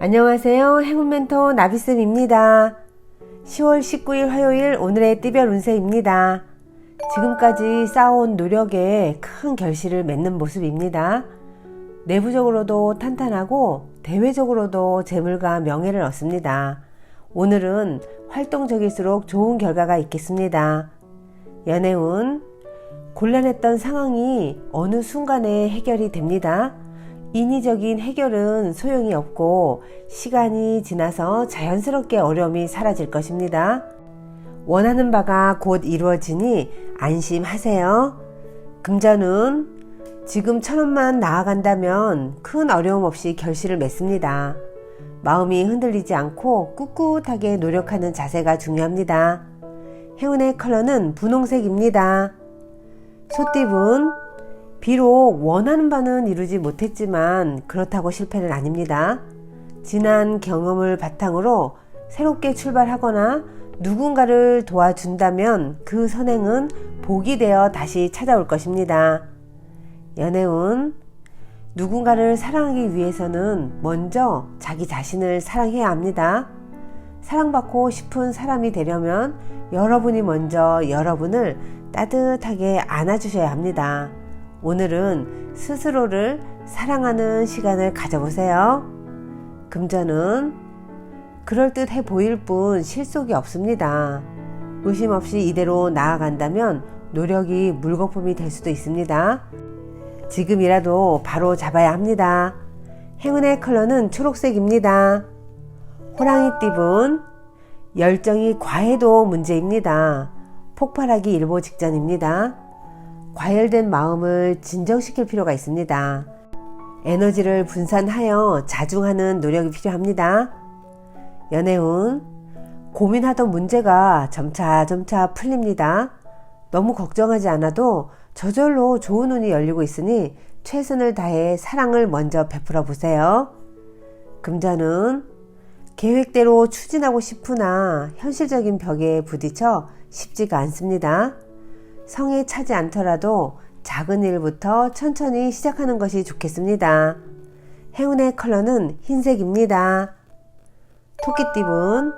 안녕하세요. 행운멘토 나비쌤입니다. 10월 19일 화요일 오늘의 띠별 운세입니다. 지금까지 쌓아온 노력에 큰 결실을 맺는 모습입니다. 내부적으로도 탄탄하고 대외적으로도 재물과 명예를 얻습니다. 오늘은 활동적일수록 좋은 결과가 있겠습니다. 연애운, 곤란했던 상황이 어느 순간에 해결이 됩니다. 인위적인 해결은 소용이 없고 시간이 지나서 자연스럽게 어려움이 사라질 것입니다. 원하는 바가 곧 이루어지니 안심하세요. 금전운, 지금 1,000원만 나아간다면 큰 어려움 없이 결실을 맺습니다. 마음이 흔들리지 않고 꿋꿋하게 노력하는 자세가 중요합니다. 행운의 컬러는 분홍색입니다. 소띠분, 비록 원하는 바는 이루지 못했지만 그렇다고 실패는 아닙니다. 지난 경험을 바탕으로 새롭게 출발하거나 누군가를 도와준다면 그 선행은 복이 되어 다시 찾아올 것입니다. 연애운, 누군가를 사랑하기 위해서는 먼저 자기 자신을 사랑해야 합니다. 사랑받고 싶은 사람이 되려면 여러분이 먼저 여러분을 따뜻하게 안아주셔야 합니다. 오늘은 스스로를 사랑하는 시간을 가져보세요. 금전은 그럴듯해 보일 뿐 실속이 없습니다. 의심 없이 이대로 나아간다면 노력이 물거품이 될 수도 있습니다. 지금이라도 바로 잡아야 합니다. 행운의 컬러는 초록색입니다. 호랑이띠분, 열정이 과해도 문제입니다. 폭발하기 일보 직전입니다. 과열된 마음을 진정시킬 필요가 있습니다. 에너지를 분산하여 자중하는 노력이 필요합니다. 연애운, 고민하던 문제가 점차 풀립니다. 너무 걱정하지 않아도 저절로 좋은 운이 열리고 있으니 최선을 다해 사랑을 먼저 베풀어 보세요. 금전은 계획대로 추진하고 싶으나 현실적인 벽에 부딪혀 쉽지가 않습니다. 성에 차지 않더라도 작은 일부터 천천히 시작하는 것이 좋겠습니다. 행운의 컬러는 흰색입니다. 토끼띠분,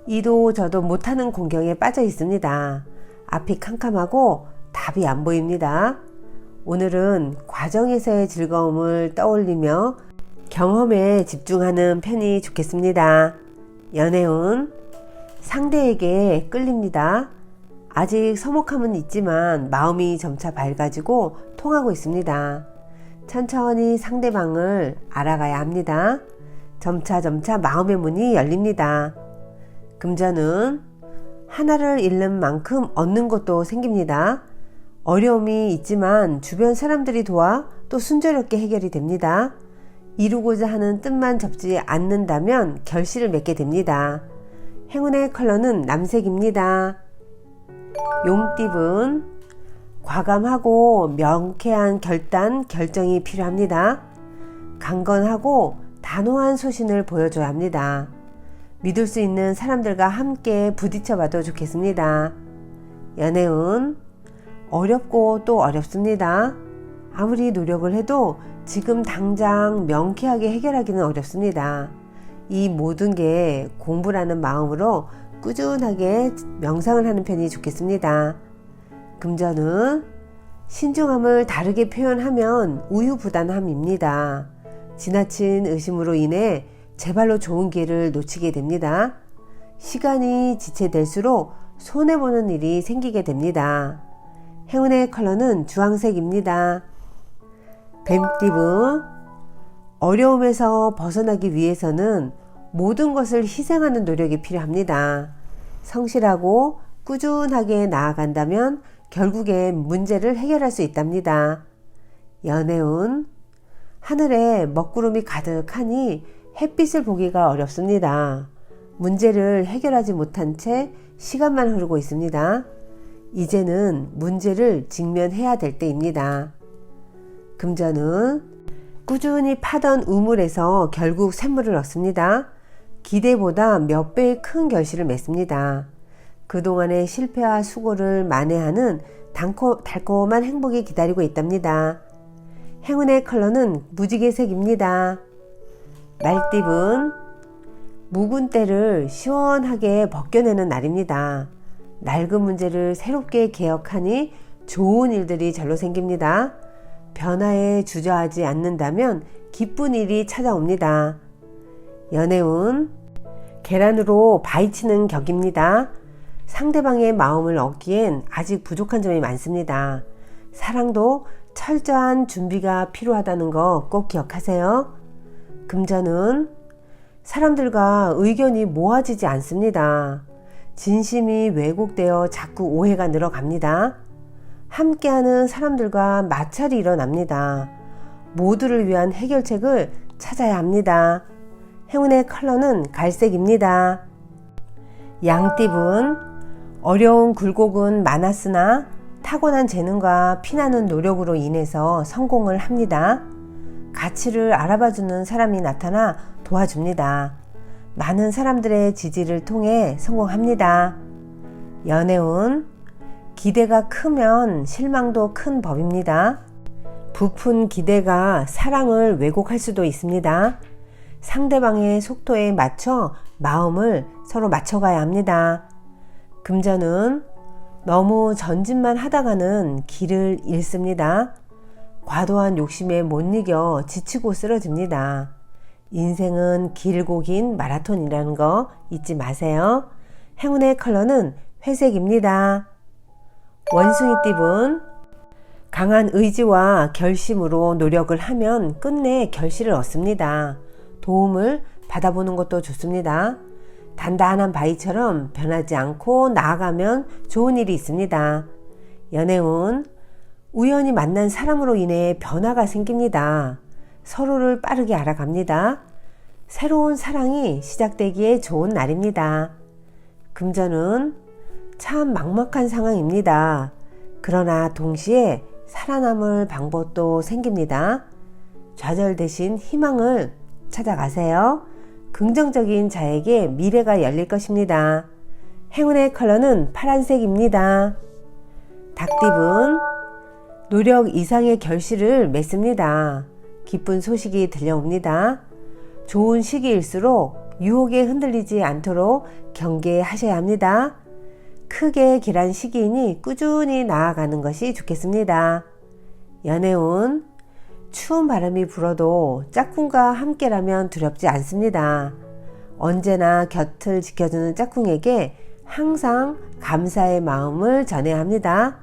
이도 저도 못하는 공경에 빠져 있습니다. 앞이 캄캄하고 답이 안 보입니다. 오늘은 과정에서의 즐거움을 떠올리며 경험에 집중하는 편이 좋겠습니다. 연애운, 상대에게 끌립니다. 아직 서먹함은 있지만 마음이 점차 밝아지고 통하고 있습니다. 천천히 상대방을 알아가야 합니다. 점차 마음의 문이 열립니다. 금전은 하나를 잃는 만큼 얻는 것도 생깁니다. 어려움이 있지만 주변 사람들이 도와 또 순조롭게 해결이 됩니다. 이루고자 하는 뜻만 접지 않는다면 결실을 맺게 됩니다. 행운의 컬러는 남색입니다. 용띠분, 과감하고 명쾌한 결정이 필요합니다. 강건하고 단호한 소신을 보여줘야 합니다. 믿을 수 있는 사람들과 함께 부딪혀봐도 좋겠습니다. 연애운, 어렵고 또 어렵습니다. 아무리 노력을 해도 지금 당장 명쾌하게 해결하기는 어렵습니다. 이 모든 게 공부라는 마음으로 꾸준하게 명상을 하는 편이 좋겠습니다. 금전은 신중함을 다르게 표현하면 우유부단함입니다. 지나친 의심으로 인해 제발로 좋은 기회를 놓치게 됩니다. 시간이 지체될수록 손해보는 일이 생기게 됩니다. 행운의 컬러는 주황색입니다. 뱀띠분, 어려움에서 벗어나기 위해서는 모든 것을 희생하는 노력이 필요합니다. 성실하고 꾸준하게 나아간다면 결국엔 문제를 해결할 수 있답니다. 연애운, 하늘에 먹구름이 가득하니 햇빛을 보기가 어렵습니다. 문제를 해결하지 못한 채 시간만 흐르고 있습니다. 이제는 문제를 직면해야 될 때입니다. 금전은 꾸준히 파던 우물에서 결국 샘물을 얻습니다. 기대보다 몇 배의 큰 결실을 맺습니다. 그동안의 실패와 수고를 만회하는 달콤한 행복이 기다리고 있답니다. 행운의 컬러는 무지개색입니다. 말띠분, 묵은 때를 시원하게 벗겨내는 날입니다. 낡은 문제를 새롭게 개혁하니 좋은 일들이 절로 생깁니다. 변화에 주저하지 않는다면 기쁜 일이 찾아옵니다. 연애운 계란으로 바위치는 격입니다. 상대방의 마음을 얻기엔 아직 부족한 점이 많습니다. 사랑도 철저한 준비가 필요하다는 거 꼭 기억하세요. 금전은 사람들과 의견이 모아지지 않습니다. 진심이 왜곡되어 자꾸 오해가 늘어갑니다. 함께하는 사람들과 마찰이 일어납니다. 모두를 위한 해결책을 찾아야 합니다. 행운의 컬러는 갈색입니다. 양띠분 어려운 굴곡은 많았으나 타고난 재능과 피나는 노력으로 인해서 성공을 합니다. 가치를 알아봐주는 사람이 나타나 도와줍니다. 많은 사람들의 지지를 통해 성공합니다. 연애운 기대가 크면 실망도 큰 법입니다. 부푼 기대가 사랑을 왜곡할 수도 있습니다. 상대방의 속도에 맞춰 마음을 서로 맞춰가야 합니다. 금전은 너무 전진만 하다가는 길을 잃습니다. 과도한 욕심에 못 이겨 지치고 쓰러집니다. 인생은 길고 긴 마라톤이라는 거 잊지 마세요. 행운의 컬러는 회색입니다. 원숭이띠분 강한 의지와 결심으로 노력을 하면 끝내 결실을 얻습니다. 도움을 받아보는 것도 좋습니다. 단단한 바위처럼 변하지 않고 나아가면 좋은 일이 있습니다. 연애운 우연히 만난 사람으로 인해 변화가 생깁니다. 서로를 빠르게 알아갑니다. 새로운 사랑이 시작되기에 좋은 날입니다. 금전은 참 막막한 상황입니다. 그러나 동시에 살아남을 방법도 생깁니다. 좌절 대신 희망을 찾아가세요. 긍정적인 자에게 미래가 열릴 것입니다. 행운의 컬러는 파란색입니다. 닭띠분 노력 이상의 결실을 맺습니다. 기쁜 소식이 들려옵니다. 좋은 시기일수록 유혹에 흔들리지 않도록 경계하셔야 합니다. 크게 길한 시기이니 꾸준히 나아가는 것이 좋겠습니다. 연애운 추운 바람이 불어도 짝꿍과 함께라면 두렵지 않습니다. 언제나 곁을 지켜주는 짝꿍에게 항상 감사의 마음을 전해야 합니다.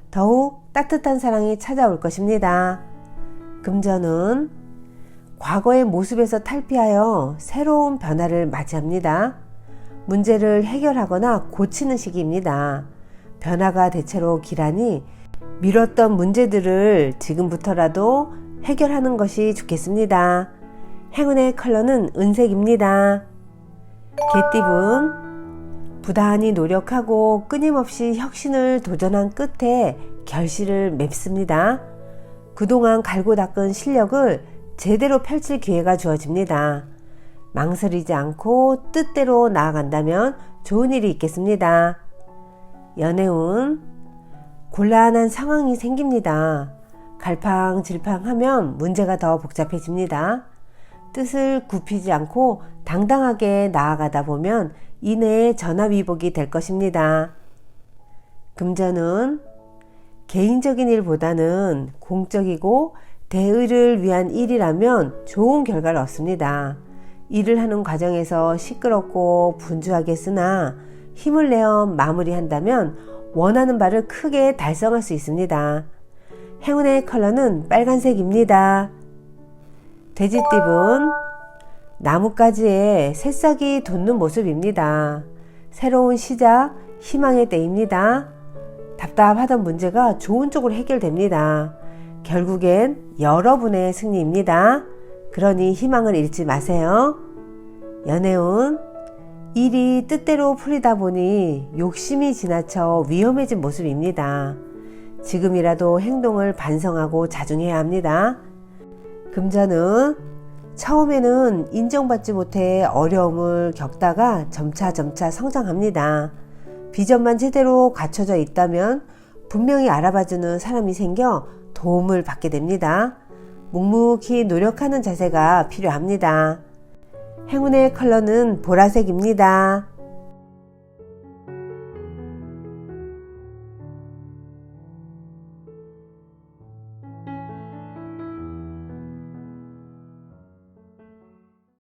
더욱 따뜻한 사랑이 찾아올 것입니다. 금전은 과거의 모습에서 탈피하여 새로운 변화를 맞이합니다. 문제를 해결하거나 고치는 시기입니다. 변화가 대체로 길하니 미뤘던 문제들을 지금부터라도 해결하는 것이 좋겠습니다. 행운의 컬러는 은색입니다. 개띠분 부단히 노력하고 끊임없이 혁신을 도전한 끝에 결실을 맺습니다. 그동안 갈고 닦은 실력을 제대로 펼칠 기회가 주어집니다. 망설이지 않고 뜻대로 나아간다면 좋은 일이 있겠습니다. 연애운 곤란한 상황이 생깁니다. 갈팡질팡하면 문제가 더 복잡해집니다. 뜻을 굽히지 않고 당당하게 나아가다 보면 이내에 전화위복이 될 것입니다. 금전은 개인적인 일보다는 공적이고 대의를 위한 일이라면 좋은 결과를 얻습니다. 일을 하는 과정에서 시끄럽고 분주하게 쓰나 힘을 내어 마무리한다면 원하는 바를 크게 달성할 수 있습니다. 행운의 컬러는 빨간색입니다. 돼지띠분 나뭇가지에 새싹이 돋는 모습입니다. 새로운 시작, 희망의 때입니다. 답답하던 문제가 좋은 쪽으로 해결됩니다. 결국엔 여러분의 승리입니다. 그러니 희망을 잃지 마세요. 연애운 일이 뜻대로 풀리다 보니 욕심이 지나쳐 위험해진 모습입니다. 지금이라도 행동을 반성하고 자중해야 합니다. 금전은 처음에는 인정받지 못해 어려움을 겪다가 점차 성장합니다. 비전만 제대로 갖춰져 있다면 분명히 알아봐주는 사람이 생겨 도움을 받게 됩니다. 묵묵히 노력하는 자세가 필요합니다. 행운의 컬러는 보라색입니다.